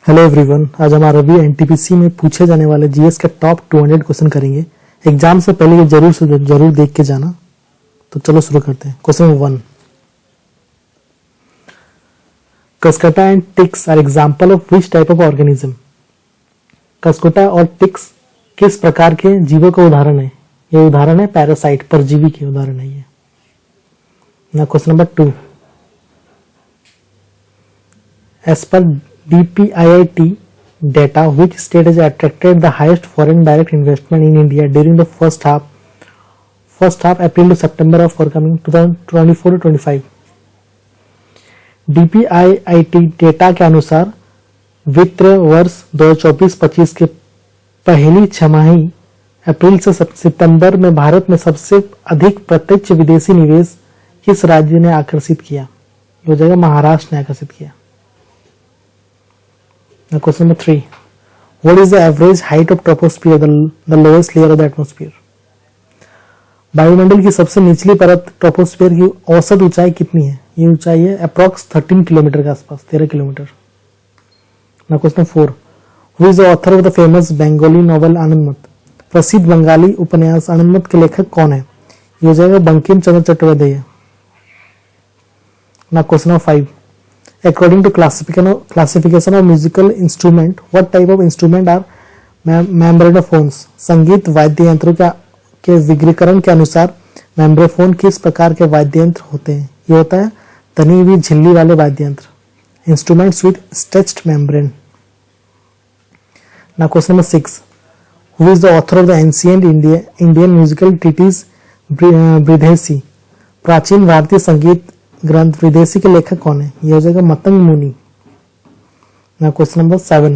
Hello everyone, आज हमारा भी एनटीपीसी में पूछे जाने वाले जीएस के टॉप 200 क्वेश्चन करेंगे। एग्जाम से पहले ये जरूर देख के जाना। तो चलो शुरू करते हैं। Question number 1, Cuscuta and ticks are example of which type of organism. Cuscuta और टिक्स किस प्रकार के जीवों का उदाहरण है? ये उदाहरण है पैरासाइट, परजीवी के उदाहरण है ये। ना question number 2, as per DPIIT data, which state has attracted the highest foreign direct investment in India during the first half April to September of forthcoming 2024-25? DPIIT data के अनुसार वित्त वर्ष 2024-25 के पहली छमाही अप्रैल से सितंबर में भारत में सबसे अधिक प्रत्यक्ष विदेशी निवेश किस राज्य ने आकर्षित किया? ये हो जाएगा महाराष्ट्र ने आकर्षित किया। Now question number 3, what is the average height of troposphere, the lowest layer of the atmosphere? वायुमंडल की सबसे निचली परत ट्रोपोस्फियर की औसत ऊंचाई कितनी है? ये ऊंचाई है अप्रॉक्स 13 किलोमीटर के आसपास, 13 kilometre. Now question 4, who is the author of the famous Bengali novel आनंदमत? प्रसिद्ध बंगाली उपन्यास आनंदमत के लेखक कौन है? ये हो जाएगा Bankim Chandra Chattopadhyay. Now question number 5, according to classification of musical instrument, what type of instrument are membraphones? संगीत वाद्य यंत्रों के वर्गीकरण के अनुसार मेम्ब्रेफोन किस प्रकार के वाद्य यंत्र होते हैं? ये होता है तनी हुई झिल्ली वाले वाद्य यंत्र, instruments with stretched membrane. Now question number 6, who is the author of the ancient Indian musical treatise बृहदेसी? प्राचीन भारतीय संगीत ग्रंथ विदेशी के लेखक कौन है? ये हो जाएगा मतंग मुनि। Now question number 7,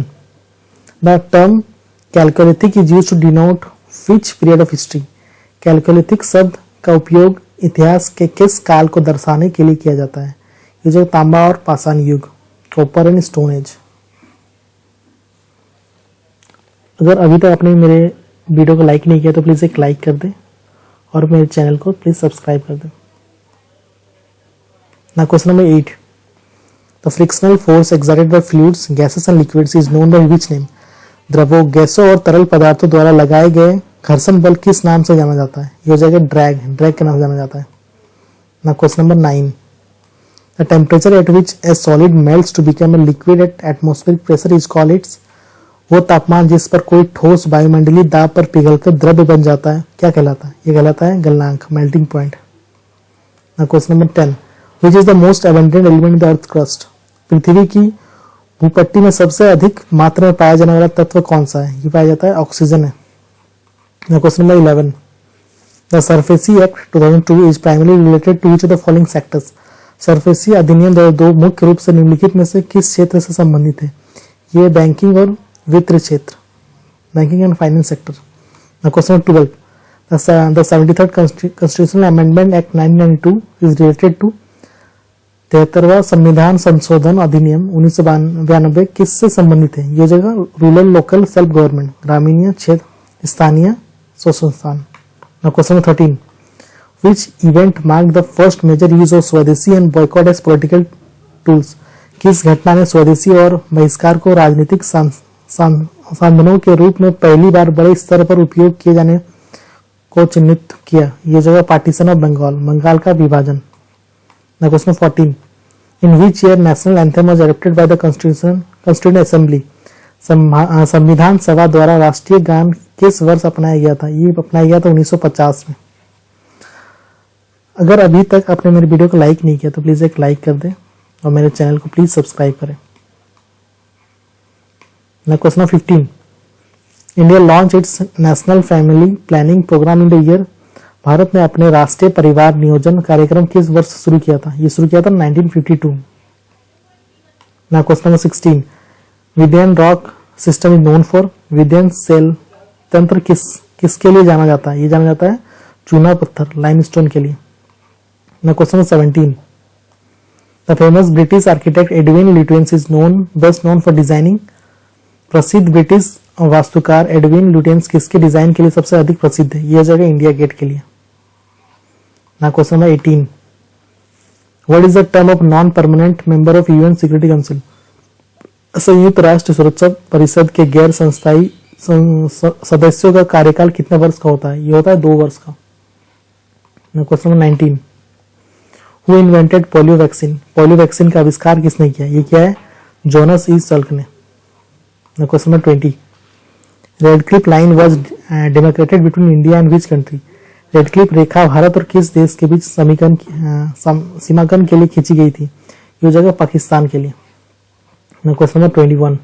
the term chalcolithic is used to denote which period of history? Chalcolithic शब्द का उपयोग इतिहास के किस काल को दर्शाने के लिए किया जाता है? ये जो तांबा और पाषाण युग, कॉपर एंड स्टोन एज। अगर अभी तक आपने मेरे वीडियो को लाइक नहीं किया तो प्लीज एक लाइक कर दे और मेरे चैनल को प्लीज सब्सक्राइब कर दे। Now question number 8, the frictional force exerted by fluids, gases and liquids is known by which name? द्रवों, गैसों और तरल पदार्थों द्वारा लगाए गए घर्षण बल किस नाम से जाना जाता है? ये हो जाएगा ड्रैग के नाम से जाना जाता है। Now question number 9, the temperature at which a solid melts to become a liquid at atmospheric pressure is called its? वो तापमान जिस पर कोई ठोस वायुमंडलीय दाब पर पिघलकर द्रव्य बन जाता है क्या कहलाता है? ये कहलाता है गलनांक, melting point. Now question number 10, which is the most abundant element in the earth crust? पृथ्वी की भूपट्टी में सबसे अधिक मात्रा में पाया जाने वाला तत्व कौन सा है? ये पाया जाता है ऑक्सीजन है। Question number 11, the SURFACE Act 2002 is primarily related to which of the following sectors? SURFACE अधिनियम 2002 मुख्य रूप से निम्नलिखित में से किस क्षेत्र से संबंधित है? ये बैंकिंग और वित्त क्षेत्र, banking and finance sector. Question number 12, the 73rd Constitutional Amendment Act 1992 is related to 73वां संविधान संशोधन अधिनियम 1992 किससे संबंधित है? ये जगह रूरल लोकल सेल्फ गवर्नमेंट, ग्रामीण क्षेत्र स्थानीय स्वशासन संस्थान। Question 13, which event marked the first major use of स्वदेशी and boycott as political tools? किस घटना ने स्वदेशी और बहिष्कार को राजनीतिक साधनों के रूप में पहली बार बड़े स्तर पर उपयोग किए जाने को चिन्हित किया? ये जगह पार्टीशन ऑफ बंगाल, बंगाल का विभाजन। Question 14, in which year national anthem was adopted by the Constituent Assembly? संविधान सभा द्वारा राष्ट्रीय गान किस वर्ष अपनाया गया था? ये अपनाया गया था 1950 में। अगर अभी तक आपने मेरे वीडियो को लाइक नहीं किया तो प्लीज एक लाइक कर दे और मेरे चैनल को प्लीज सब्सक्राइब करें। Question 15, India launch its national family planning programme in the year? Bharat ने अपने राष्ट्रीय परिवार नियोजन कार्यक्रम किस वर्ष शुरू किया था? ये शुरू किया था 1952। Question number 16, Vindhyan rock system is known for? Vindhyan सेल तंत्र किसके लिए जाना जाता है? ये जाना जाता है चूना पत्थर, लाइमस्टोन के लिए। Question number 17, the famous British architect Edwin Lutyens is best known for designing? प्रसिद्ध ब्रिटिश वास्तुकार एडविन लुटियंस किसके डिजाइन के लिए सबसे अधिक प्रसिद्ध है? यह जगह इंडिया गेट के लिए। Question number 18, What is the term of non-permanent member of UN Security Council? संयुक्त राष्ट्र सुरक्षा परिषद के गैर संस्थायी सदस्यों का कार्यकाल कितने वर्ष का होता है? ये होता है 2 वर्ष का। Question number 19, who invented polio vaccine? Polio vaccine का आविष्कार किसने किया? ये क्या है? जोनास ई सल्क ने। Question number 20, Radcliffe line was demarcated between India and which country? Radcliffe रेखा भारत और किस देश के बीच सीमांकन के लिए खींची गई थी? ये जगह पाकिस्तान के लिए। Question number 21,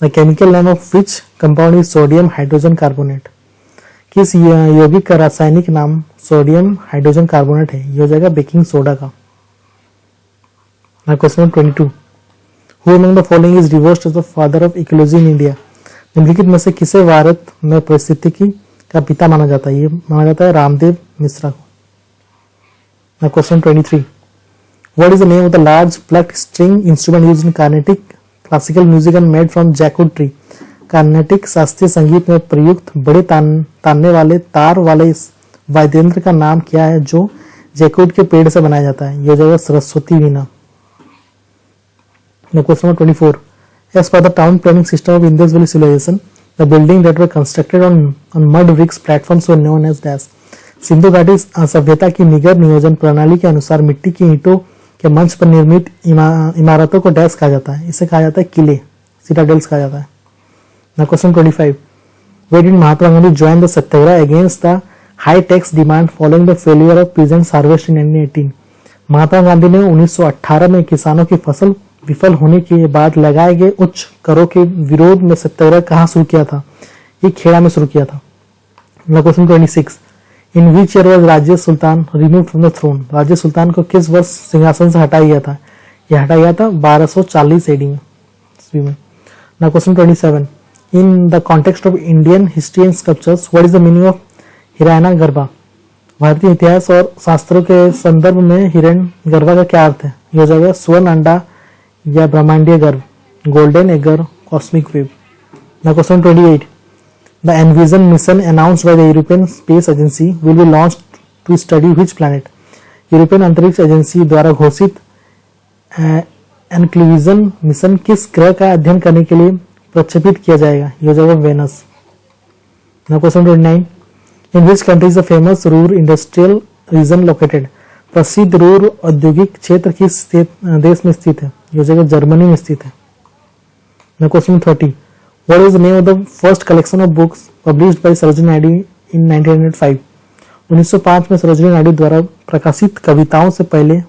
the chemical name of which compound is sodium hydrogen carbonate? किस यौगिक का रासायनिक नाम सोडियम हाइड्रोजन कार्बोनेट है? ये हो जाएगा बेकिंग सोडा का। Question number 22, who among the following is divorced as the father of ecology in India? निम्नलिखित में से किसे भारत में पारिस्थितिकी का पिता माना जाता है? ये माना जाता है रामदेव मिश्रा को। Question 23, what is the name of the large plucked string instrument used in Carnatic classical music and made from jackwood tree? Carnatic शास्त्रीय संगीत में प्रयुक्त बड़े तानने वाले तार वाले इस वाद्य यंत्र का नाम क्या है जो जैकवुड के पेड़ से बनाया जाता है? ये जगह Saraswati veena. Question number 24, as per the town planning system of Indus Valley civilization, the building that were constructed on mud bricks platforms were known as dash? Sindhu घाटी सभ्यता की निगर नियोजन प्रणाली के अनुसार मिट्टी की ईंटों के मंच पर निर्मित इमारतों को डैश कहा जाता है। इसे कहा जाता है किले, सिटाडेल्स कहा जाता है। Now question 25, where did Mahatma Gandhi join the Satyagraha against the high tax demand following the failure of peasants harvest in 1918? Mahatma Gandhi ने 1918 में किसानों की फसल विफल होने के बाद लगाए गए उच्च करों के विरोध में सत्याग्रह कहाँ शुरू किया था? ये खेड़ा में शुरू किया था। Question 26, in which year was Rajesh Sultan removed from the throne? Rajesh Sultan को किस वर्ष सिंहासन से हटाया गया था? यह हटाया गया था 1240 एडी में। Question 27, in the context of Indian history and sculptures what is the meaning of हिरण्य गर्भा? भारतीय इतिहास और शास्त्रों के संदर्भ में हिरण्य गर्भा का क्या अर्थ है? यह जगह स्वर्ण अंडा या ब्रह्मांडीय गर्भ, golden egg, cosmic wave. Question 28, the EnVision mission announced by the European space agency will be launched to study which planet? European अंतरिक्ष एजेंसी द्वारा घोषित एनक्लिविजन मिशन किस ग्रह का अध्ययन करने के लिए प्रक्षेपित किया जाएगा? यह जगह Venus. Question 29, in which country is the famous Ruhr industrial region located? प्रसिद्ध रूर औद्योगिक क्षेत्र किस देश में स्थित है? यह जगह जर्मनी में स्थित है। Question 30, what is the name of the first collection of books published by Sarojini Naidu in 1905? 1905 में सरोजिनी नायडू द्वारा प्रकाशित कविताओं से पहले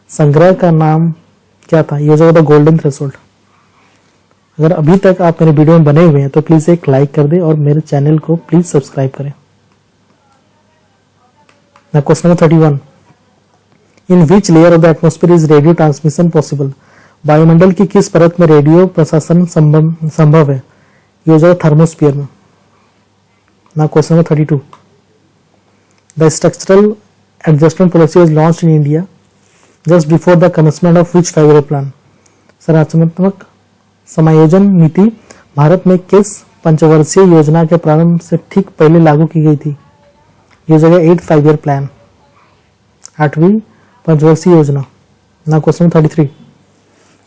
संग्रह का नाम क्या था? यह जगह द गोल्डन थ्रेशोल्ड। अगर अभी तक आप मेरे वीडियो में बने हुए हैं तो प्लीज एक लाइक कर दें और मेरे चैनल को प्लीज सब्सक्राइब करें। Question number 31, in which layer of the atmosphere is radio transmission possible? वायुमंडल की किस परत में रेडियो प्रसारण संभव है? यह जगह थर्मोस्फीयर में। Question number 32, the structural adjustment policy was launched in India just before the commencement of which 5 year plan? संरचनात्मक समायोजन नीति भारत में किस पंचवर्षीय योजना के प्रारंभ से ठीक पहले लागू की गई थी? यह जगह 8 5 ईयर प्लान, 8वीं पंचवर्षीय योजना। Question 33,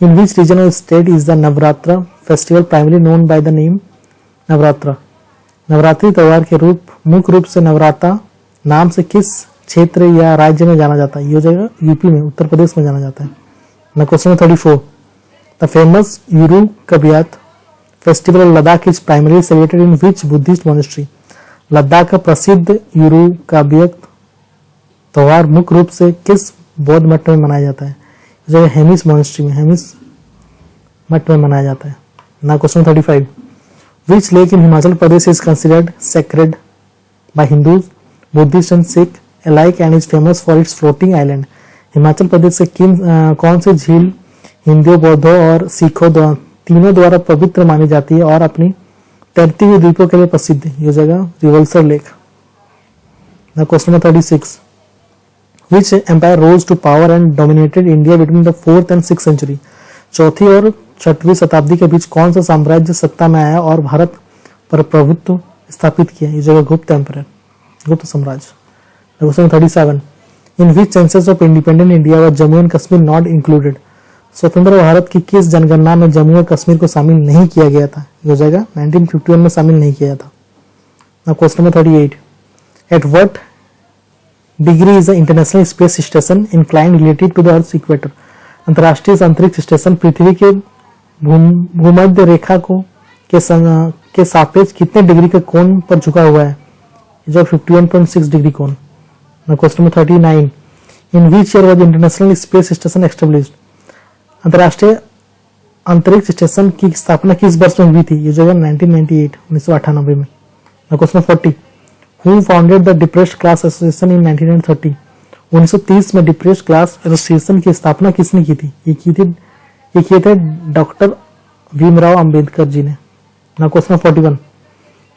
in which region of state is the Navratra festival primary known by the name Navratra? Navratri त्योहार के मुख्य रूप से नवरात्रा नाम से किस क्षेत्र या राज्य में जाना जाता है? यह जगह यूपी में, उत्तर प्रदेश में जाना जाता है। Question 34, the famous Yuru Kabgyat festival of Ladakh is primary celebrated in which Buddhist monastery? Ladakh का प्रसिद्ध यूरू कबियत त्योहार मुख्य रूप से किस बौद्ध मठ में मनाया जाता है? जो हेमिस मोनेस्ट्री में, हेमिस मठ में मनाया जाता है। Question 35, which lake in Himachal Pradesh is considered sacred by Hindus, Buddhist and Sikh alike and is famous for its floating island? Himachal Pradesh से कौन सी झील हिंदुओं, बौद्धों और सिखों तीनों द्वारा पवित्र मानी जाती है और अपनी तैरती हुई द्वीपों के लिए प्रसिद्ध है? यह जगह Rewalsar lake. Question number 36, Which empire rose to power and dominated India between the 4th and 6th century? चौथी और छठवीं शताब्दी के बीच कौन सा साम्राज्य सत्ता में आया और भारत पर प्रभुत्व स्थापित किया? ये जगह गुप्त एम्पायर, गुप्त साम्राज्य। Question 37, in which census of independent India व Jammu and Kashmir not included? स्वतंत्र भारत की किस जनगणना में जम्मू और कश्मीर को शामिल नहीं किया गया था? ये हो जाएगा 1951 में शामिल नहीं किया था। Now question number 38, at what degree is the international space station inclined related to the earth equator? अंतर्राष्ट्रीय अंतरिक्ष स्टेशन पृथ्वी के भूमध्य रेखा को के सापेक्ष कितने डिग्री के कोण पर झुका हुआ है? जो 51.6 डिग्री कोण। Now question number 39, in which year was international space station established? अंतर्राष्ट्रीय अंतरिक्ष स्टेशन की स्थापना किस वर्ष में हुई थी? ये जगह 1998 1998 में। Now question 40, who founded the depressed class association in 1930? 1930 में डिप्रेस्ड क्लास एसोसिएशन की स्थापना किसने की थी? ये किए थे डॉक्टर भीमराव अंबेडकर जी ने। Now question 41,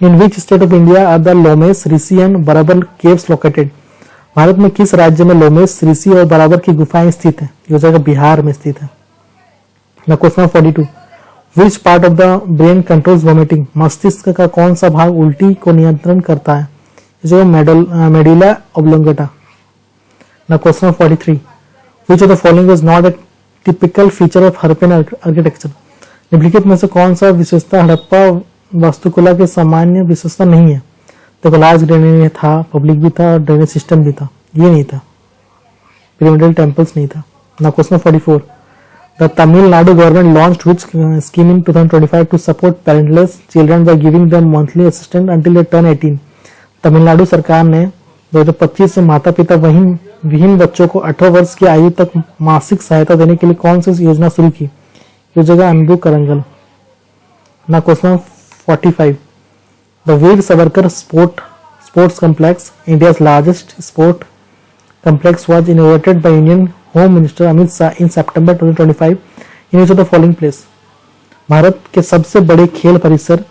in which state of India are the Lomas, Rishi and Barabar caves located? Bharat में किस राज्य में लोमेस, ऋषि और बराबर की गुफाएं स्थित है? ये जगह बिहार में स्थित है। Now question 42, which part of the brain controls vomiting? मस्तिष्क का कौन सा भाग उल्टी को नियंत्रण करता है? जो medulla oblongata. Now question 43, which of the following is not a typical feature of Harappan architecture? निम्नलिखित में से कौन सा विशेषता हड़प्पा वास्तुकला के सामान्य विशेषता नहीं है? तो लार्ज ड्रेनेज था, पब्लिक भी था और ड्रेनेज सिस्टम भी था। ये नहीं था, पिरामिडल टेम्पल्स नहीं था। Now question 44, the Tamil Nadu government launched which scheme in 2025 to support parentless children by giving them monthly assistance until they turn 18? Tamil Nadu सरकार ने 2025 से माता पिता विहीन बच्चों को 18 वर्ष की आयु तक मासिक सहायता देने के लिए कौन सी योजना शुरू की? ये जगह अनबू करंगल। ना question 45, the Veer Savarkar sports complex, India's largest sport complex, was innovated by Indian home minister Amit Shah in September 2025 in which of the following place? Bharat के सबसे बड़े खेल परिसर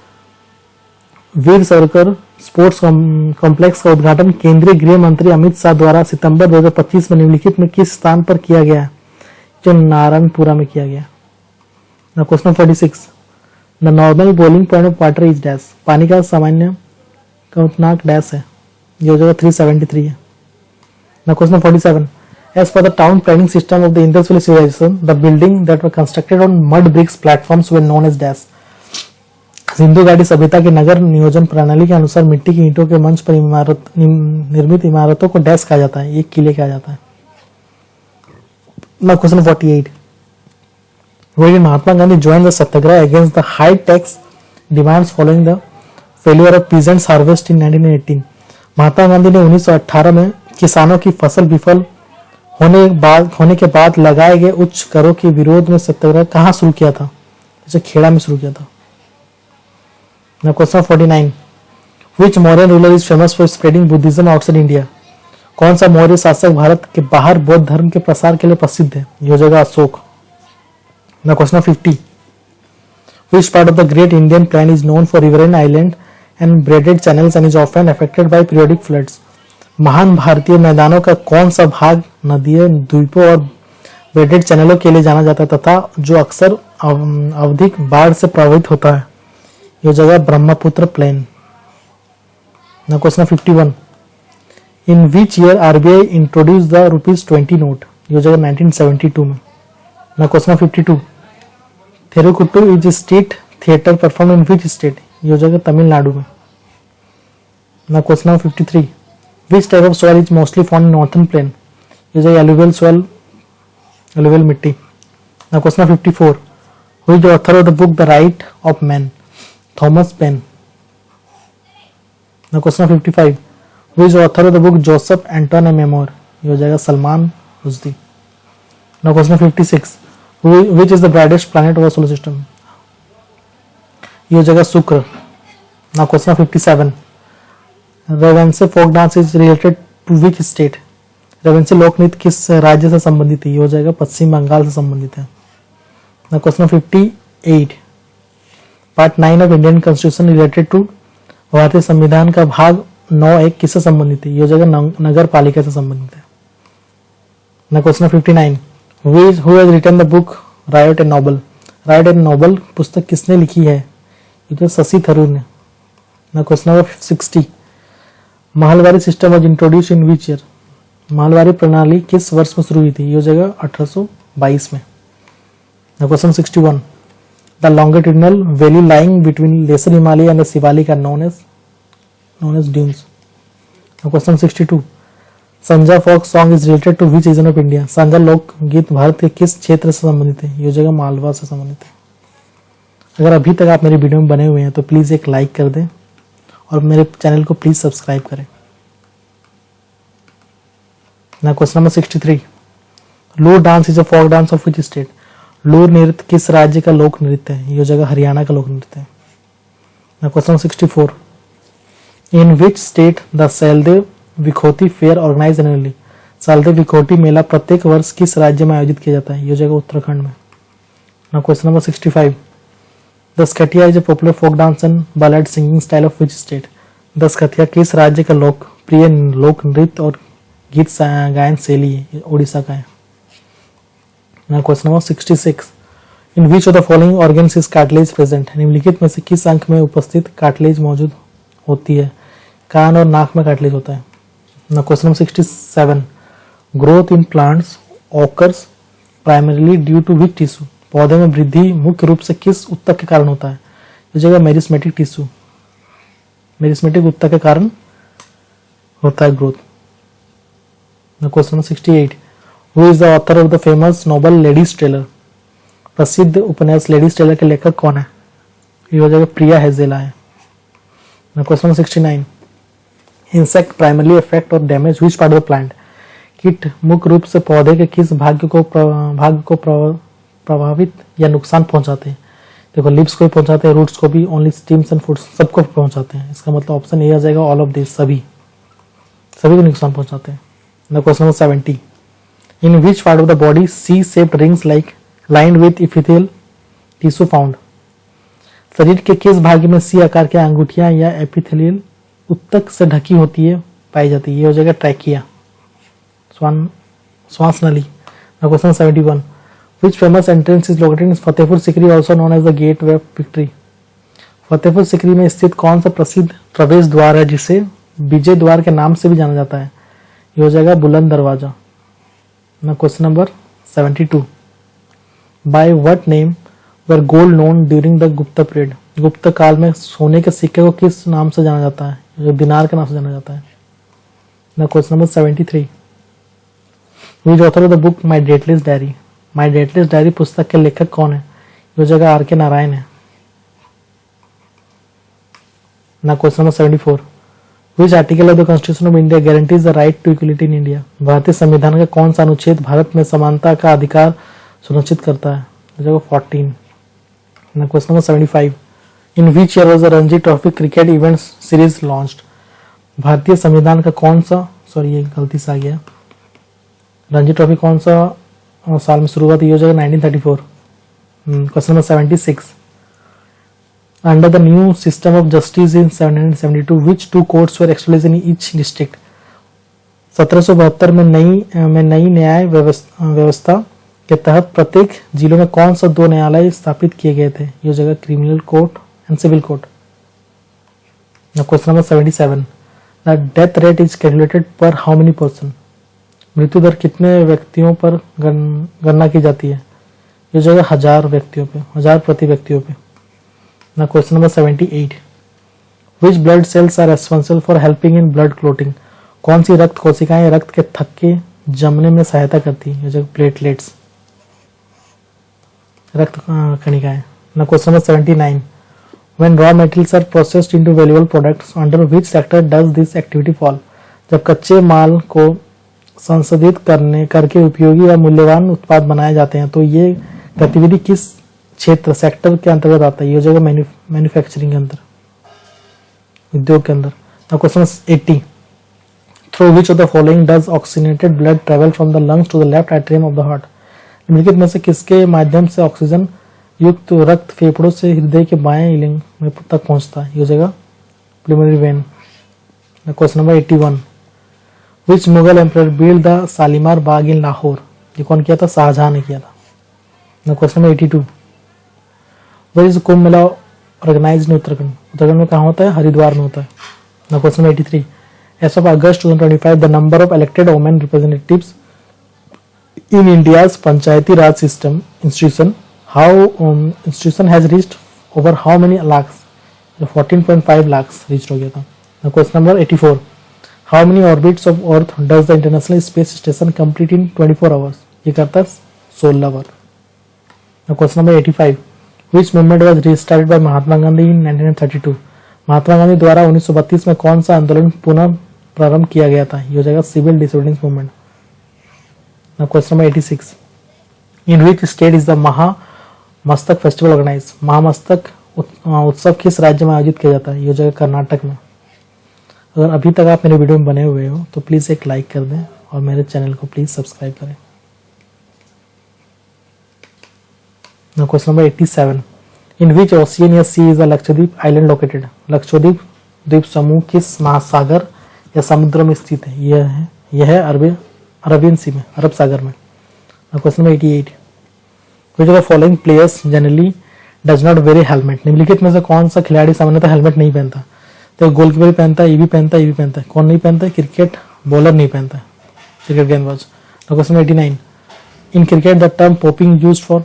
वीर सावरकर स्पोर्ट्स कॉम्प्लेक्स का उद्घाटन केंद्रीय गृह मंत्री अमित शाह द्वारा सितंबर 2025 में निम्नलिखित में किस स्थान पर किया गया है? जो नारायणपुरा में किया गया। Now question 46, the normal boiling point of water is dash? पानी का सामान्य क्वथनांक डैश है। ये हो जाएगा 373 है। Now question 47, as per the town planning system of the Indus Valley civilization, the building that were constructed on mud bricks platforms were known as dash? Sindhu घाटी सभ्यता के नगर नियोजन प्रणाली के अनुसार मिट्टी की ईंटों के मंच पर निर्मित इमारतों को डैश कहा जाता है, एक किले कहा जाता है। Now question 48, where did Mahatma Gandhi join the Satyagraha against the high tax demands following the failure of peasants harvest in 1918? Mahatma Gandhi ने 1918 में किसानों की फसल विफल होने के बाद लगाए गए उच्च करों के विरोध में सत्याग्रह कहाँ शुरू किया था? जैसे खेड़ा में शुरू किया था। Now question 49, which Mauryan ruler is famous for spreading Buddhism outside India? कौन सा मौर्य शासक भारत के बाहर बौद्ध धर्म के प्रसार के लिए प्रसिद्ध है? ये हो जाएगा Ashok. Now question 50, which part of the Great Indian Plain is known for riverine island and braided channels and is often affected by periodic floods? महान भारतीय मैदानों का कौन सा भाग नदियों, द्वीपों और ब्रेडेड चैनलों के लिए जाना जाता है तथा जो अक्सर आवधिक बाढ़ से प्रभावित होता है? यह जगह Brahmaputra plane. Now question 51, in which year RBI introduced the ₹20 note? यह जगह 1972 में। Now question 52, Therukoothu is street theatre perform in which state? यह जगह तमिलनाडु में। Now question 53, which type of soil is mostly found in northern plain? यह जगह alluvial soil, alluvial मिट्टी। Now question 54, who is the author of the book The Right of Man? Thomas pen. Now question 55, who is the author of the book Joseph Anton a Memoir? यह हो जाएगा Salman Rushdie. Now question 56, which is the brightest planet of our solar system? यह हो जाएगा शुक्र। Now question 57, Raibenshe folk dance is related to which state? Raibenshe लोक नृत्य किस राज्य से संबंधित है? यह हो जाएगा पश्चिम बंगाल से संबंधित है। Now question 58, part 9 of Indian constitution related to भारतीय संविधान का भाग 9(1) किससे संबंधित है? यह जगह नगर पालिका से संबंधित है। Now question 59, who has written the book right and noble? Right and noble पुस्तक किसने लिखी है? ये तो शशि थरूर ने। Now question number 60, Mahalwari system was introduce in which year? Mahalwari प्रणाली किस वर्ष में शुरू हुई थी? ये हो जाएगा 1822 में। Now question 61. The longitudinal valley lying between Lesser Himalaya and the Sivalika known as dunes. Now question 62. Sanjha folk song is related to which region of India? Sanjha लोक गीत भारत के किस क्षेत्र से संबंधित है? ये जगह मालवा से संबंधित है। अगर अभी तक आप मेरी वीडियो में बने हुए हैं तो प्लीज एक लाइक कर दें और मेरे चैनल को प्लीज सब्सक्राइब करें। ना question number 63. Loor dance is a folk dance of which state? Loor नृत्य किस राज्य का लोक नृत्य है? ये जगह हरियाणा का लोक नृत्य है। ना question 64. In which state the Syalde Bikhauti fair organize annually? Syalde Bikhauti मेला प्रत्येक वर्ष किस राज्य में आयोजित किया जाता है? ये जगह उत्तराखंड में। Now question number 65. Daskathia is a popular folk dance and ballad singing style of which state? Daskathia किस राज्य का लोकप्रिय लोक नृत्य और गीत गायन शैली है? ओडिशा का है। Now question number 66. In which of the following organs is cartilage present? निम्नलिखित में से किस अंग में उपस्थित कार्टिलेज मौजूद होती है? कान और नाक में कार्टिलेज होता है। Now question number 67. Growth in plants occurs primarily due to which tissue? पौधे में वृद्धि मुख्य रूप से किस ऊतक के कारण होता है? इस जगह मेरिस्मेटिक टिश्यू, मेरिस्मेटिक ऊतक के कारण होता है growth. Now question number 68. Who is the author of the famous novel Lady's Tailor? प्रसिद्ध उपन्यास लेडीज टेलर के लेखक कौन है? ये जगह प्रिया हेजेला है। Now question number 69. Insect primarily affect or damage which part of the plant? कीट मुख्य रूप से पौधे के किस भाग को प्रभावित या नुकसान पहुंचाते हैं? देखो लिप्स को भी पहुंचाते हैं, रूट्स को भी, ओनली स्टीम्स एंड फूड्स सबको पहुंचाते हैं। इसका मतलब ऑप्शन ए आ जाएगा ऑल ऑफ दिस, सभी को नुकसान पहुंचाते हैं। Now question number 70. In which part of the body C shaped rings like lined with epithelial tissue found? शरीर के किस भाग में सी आकार के अंगूठियां या एपिथेलियल उत्तक से ढकी होती है पाई जाती है? ये हो जाएगा ट्रैकिया, श्वास नली। Now question 71. Which famous entrance is located in Fatehpur Sikri also known as the gateway of victory? Fatehpur Sikri में स्थित कौन सा प्रसिद्ध प्रवेश द्वार है जिसे विजय द्वार के नाम से भी जाना जाता है? ये हो जाएगा बुलंद दरवाजा। Now question number 72. By what name were gold known during the Gupta period? गुप्त काल में सोने के सिक्के को किस नाम से जाना जाता है? जो दिनार के नाम से जाना जाता है। ना question number 73. Which author of the book my dateless diary? My dateless diary पुस्तक के लेखक कौन है? ये जगह आर के नारायण है। ना question number 74. Which article of the constitution of India guarantees the right to equality in India? भारतीय संविधान का कौन सा अनुच्छेद भारत में समानता का अधिकार सुनिश्चित करता है? जगह 14। ना question number 75. In which year was the Ranji trophy cricket event series launched? भारतीय संविधान का कौन सा, सॉरी ये गलती से आ गया, रणजी ट्रॉफी कौन सा साल में शुरू हुआ था? ये हो जाएगा 1934। Question number 76. Under the new system of justice in 1772 which two courts were established in each district? 1772 में नई न्याय व्यवस्था के तहत प्रत्येक जिलों में कौन सा 2 न्यायालय स्थापित किए गए थे? ये जगह criminal court and civil court. Question number 77. The death rate is calculated per how many person? मृत्यु दर कितने व्यक्तियों पर गणना की जाती है? ये जगह 1000 व्यक्तियों पे, 1000 प्रति व्यक्तियों पे। Now question number 78. Which blood cells are responsible for helping in blood clotting? कौन सी रक्त कोशिकाएं रक्त के थक्के जमने में सहायता करती है? ये जगह प्लेटलेट्स, रक्त कणिकाएं। ना question number 79. When raw materials are processed into valuable products, under which sector does this activity fall? जब कच्चे माल को संशोधित करके उपयोगी या मूल्यवान उत्पाद बनाए जाते हैं तो ये गतिविधि किस क्षेत्र सेक्टर के अंतर्गत आता है? ये हो जाएगा मैन्युफैक्चरिंग के अंदर, उद्योग के अंदर। Now question 80. Through which of the following does oxygenated blood travel from the lungs to the left atrium of the heart? निम्नलिखित में से किसके माध्यम से ऑक्सीजन युक्त रक्त फेफड़ों से हृदय के बाएं इलिंग में तक पहुंचता है? ये हो जाएगा pulmonary vein. Question number 81. Which Mughal emperor build the Shalimar Bagh in Lahore? ये कौन किया था? शाहजहां ने किया था। Question number 82. Where is Kumbh Mela organized in Uttarakhand? Uttarakhand में कहाँ होता है? हरिद्वार में होता है। Question number 83. As of August 2025 the number of elected women representatives in India's panchayati raj system institution how institution has reached over how many lakhs, 14.5 lakhs reach हो गया था। Question number 84, how many orbits of earth does the international space station complete in 24 hours, ये करता है 16 hour. Question number 85, which movement was restarted by Mahatma Gandhi in 1932, Mahatma Gandhi द्वारा 1932 में कौन सा आंदोलन पुनः प्रारंभ किया गया था, ये हो जाएगा civil disobedience movement. Question number 86, in which state is the Mahamastak festival organize, Mahamastak उत्सव किस राज्य में आयोजित किया जाता है, ये हो जाएगा कर्नाटक में। अगर अभी तक आप मेरे वीडियो में बने हुए हो तो प्लीज़ एक लाइक कर दें और मेरे चैनल को प्लीज़ सब्सक्राइब करें। Question number 87, in which ocean या sea is the Lakshadweep island located, Lakshadweep द्वीप समूह किस महासागर या समुद्र में स्थित है, यह है अरबियन सी में, अरब सागर में। Question number 88, which of the following players generally does not where helmet, निम्नलिखित में से कौन सा खिलाड़ी सामान्यतः हेलमेट नहीं पहनता, तो गोलकीपर भी पहनता है, ये भी पहनता है, ये भी पहनता है, कौन नहीं पहनता है, क्रिकेट बॉलर नहीं पहनता है, क्रिकेट गेंदबाज। Question 89, in cricket the term popping used for,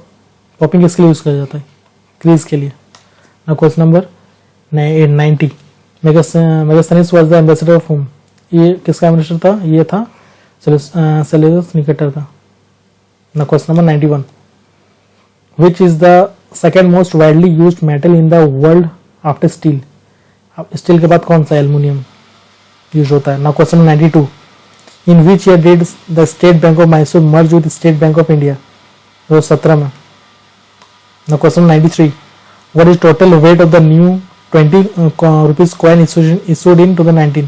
popping किसके लिए यूज किया जाता है, क्रीज के लिए। Question number 90, Megasthenes was the ambassador of home, ये किसका एम्बेसडर था, ये था सेल्यूलस निकेटर का। Question number 91, which is the second most widely used metal in the world after steel, steel के बाद कौन सा एल्युमिनियम यूज होता है। Now question 92, in which year did the state bank of Mysore merge with state bank of India, 2017 में। Now question 93, what is total weight of the new 20 rupees coin issued in 2019,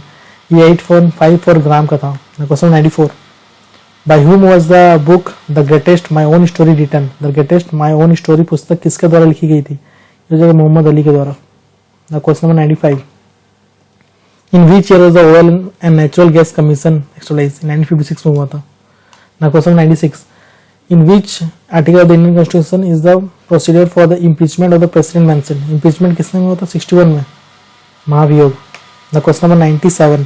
ये 8.54 gram का था। Question 94, by whom was the book the greatest my own story written, the greatest my own story पुस्तक किसके द्वारा लिखी गई थी, ये जगह मोहम्मद अली के द्वारा। Question number 95, in which year was the oil and natural gas commission established, 1956 में हुआ था। Question 96, in which article of the Indian constitution is the procedure for the impeachment of the president mentioned, impeachment किसने में हुआ था, 61 में, महाभियोग। Question number 97,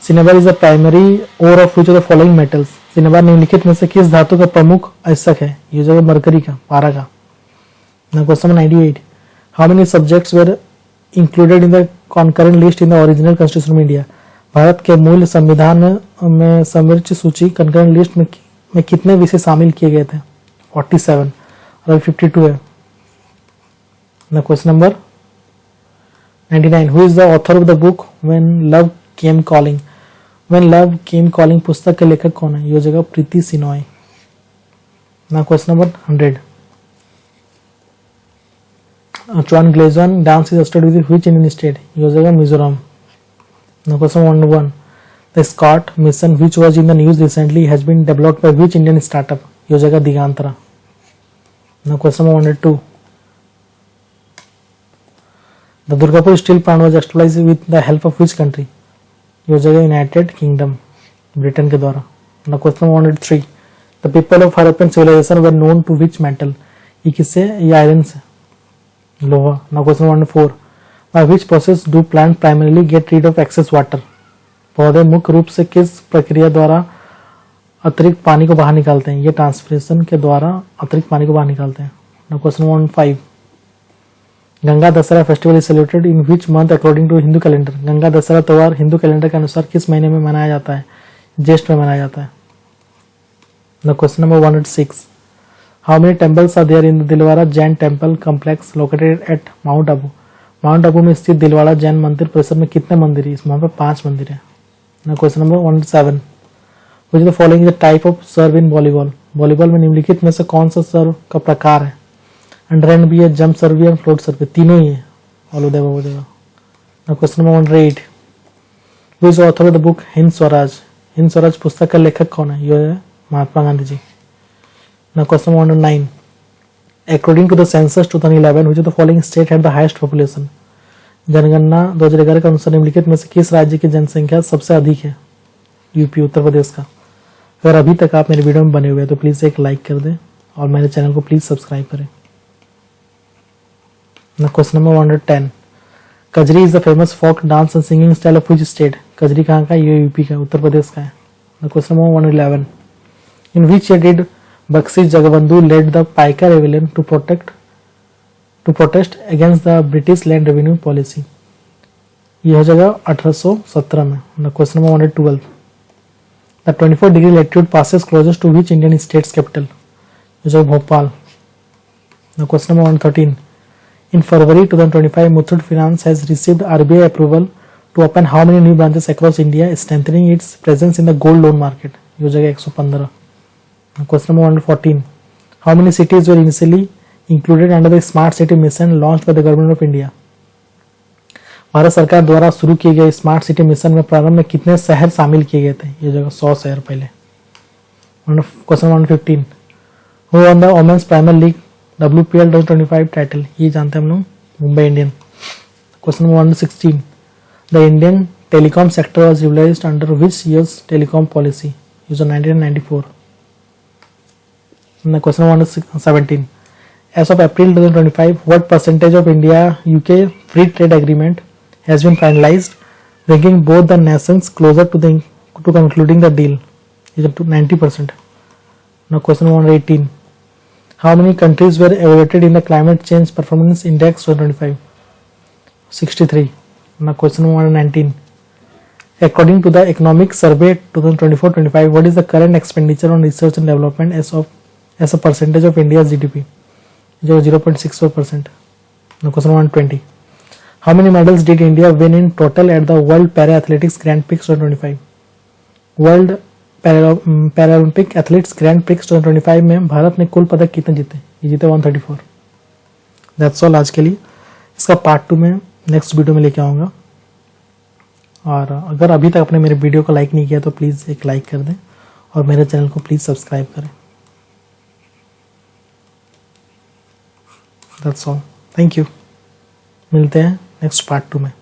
cinnabar is the primary ore of which of the following metals, cinnabar निम्नलिखित में से किस धातु का प्रमुख आयस्क है, ये जगह मरकरी का, पारा का। Question number 98, how many subjects were included in the concurrent list in the original constitution of India, Bharat के मूल संविधान में समृद्ध सूची कंकरेंट लिस्ट में कितने विषय शामिल किए गए थे, 47 और 52 है। Question number 99, who is the author of the book when love came calling, when love came calling पुस्तक के लेखक कौन है, ये हो जाएगा Preeti Shenoy. Question number 100, Chuan Glazon dance is studied with which Indian state, ये हो जाएगा Mizoram. Question 101, the Scott mission which was in the news recently has been developed by which Indian startup, ये हो जाएगा Digantara. Question 102, the Durgapur steel plant was established with the help of which country, ये हो जाएगा United kingdom, Britain के द्वारा। Question 103, the people of Harappan civilization were known to which metal, ये किससे, ये आयरन से, लोहा। Question 104, by which process do plant primarily get rid of excess water, पौधे मुख्य रूप से किस प्रक्रिया द्वारा अतिरिक्त पानी को बाहर निकालते हैं, ये ट्रांसपिरेशन के द्वारा अतिरिक्त पानी को बाहर निकालते हैं। Question 115, Ganga Dussehra festival is celebrated in which month according to Hindu calendar, Ganga Dussehra त्योहार हिंदू कैलेंडर के अनुसार किस महीने में मनाया जाता है, ज्येष्ठ में मनाया जाता है। Question number 106, how many temples are there in the Dilwara Jain temple complex located at Mount Abu, Mount Abu में स्थित दिलवाड़ा जैन मंदिर परिसर में कितने मंदिर है, इस वहाँ पे 5 मंदिर है। Question number 107, which the following the type of serve in volleyball, volleyball में निम्नलिखित में से कौन सा सर्व का प्रकार है, अंडर हैंड भी है, जंप सर्व भी है, फ्लोट सर्व भी, तीनों ही है, ऑल देगा वो देगा। Question number 108, who is author of the book Hind Swaraj, Hind Swaraj पुस्तक का लेखक कौन है, ये है Mahatma Gandhi ji. Question 109, according to the census 2011 which of the following state had the highest population, जनगणना 2011 के अनुसार निम्नलिखित में से किस राज्य की जनसंख्या सबसे अधिक है, यूपी, उत्तर प्रदेश का। अगर अभी तक आप मेरे वीडियो में बने हुए हैं तो प्लीज़ एक लाइक कर दें और मेरे चैनल को प्लीज़ सब्सक्राइब करें। Question number 110, Kajri is the famous folk dance and singing style of which state, Kajri कहाँ का, ये यूपी का, उत्तर प्रदेश का है। Question number 111, in which year did Bakshi Jagabandhu led the Paika rebellion to protest against the British land revenue policy. ये हो जाएगा 1817 में। Question number 112, the 24 degree latitude passes closest to which Indian states capital? हो जाएगा Bhopal. Question number 113, in February 2025, Muthoot Finance has received RBI approval to open how many new branches across India, strengthening its presence in the gold loan market? ये हो जाएगा 115। Question number 114, how many cities were initially included under the Smart City Mission launched by the Government of India? Bharat सरकार द्वारा शुरू किए गए smart city mission में प्रारंभ में कितने शहर शामिल किए गए थे? ये जगह 100 शहर पहले। Question 115, who won the women's premier league WPL 2025 title? ये जानते हैं हम लोग, Mumbai Indian. Question number 116, the Indian telecom sector was realised under which years telecom policy? ये जो 1994। Question number 117, as of April 2025, what percentage of India-UK free trade agreement has been finalized, bringing both the nations closer to concluding the deal? Is up to 90%. Now question number 18, how many countries were evaluated in the climate change performance index 2025? 63. Now question number 19, according to the economic survey 2024-25, what is the current expenditure on research and development as a percentage of India's GDP? 0.64%. Now question 120, how many medals did India win in total at the World Para Athletics Grand Prix 2025? World Paralympic athletes grand prix 2025 में भारत ने कुल पदक कितने जीते? ये जीते 134। That's all आज के लिए। इसका पार्ट 2 में नेक्स्ट वीडियो में लेके आऊँगा। और अगर अभी तक आपने मेरे वीडियो को लाइक नहीं किया तो प्लीज़ एक लाइक कर दें और मेरे चैनल को प्लीज़ सब्सक्राइब करें। That's all, thank you. मिलते हैं नेक्स्ट पार्ट 2 में।